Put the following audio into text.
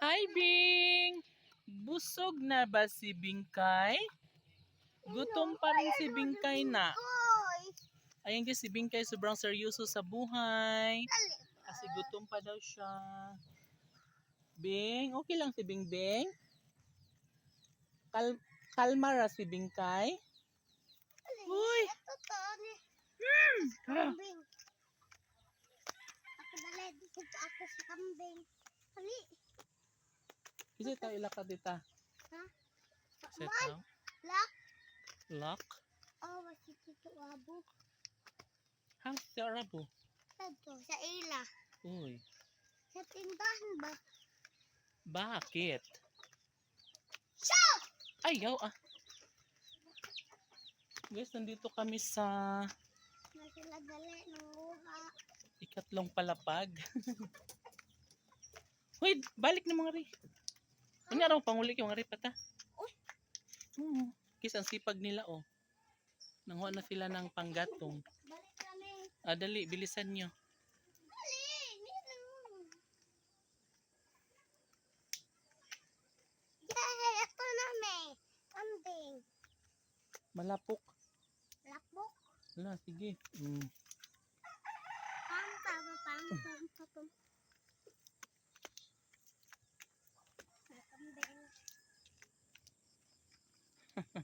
Hi, Bing! Busog na ba si Bingkay? Gutom pa rin si Bingkay na. Ayun guys, si Bingkay sobrang seryoso sa buhay. Kasi gutom pa daw siya. Bing, okay lang si Bing Bing? Kalma ra si Bingkay? Uy! Kambing. Ako dali, dito ako sa kambing. Hali. Kasi tayo ilakad dita. Ha? Kasi Man, tayo. lock. Lock? Oh, masih dito abo. Hang si Arabo. Dito, sa ila. Uy. Sa tindahan ba? Bakit? Siya! Ayaw ah. Guys, nandito kami sa Na sila dali ng luha. ikatlong palapag. Hoy, balik na mga ri. Ano araw pangulik yung mga ri pata? Uy! Kis ang sipag nila oh. Nanguha na sila ng panggatong. Balik kami. Dali, bilisan nyo. Dali! Nino! Yay! Ito na may. Kambing. Malapok. Lapok. Wala, sige. Pam, pam, pam, pam, pam, pam. Kambing.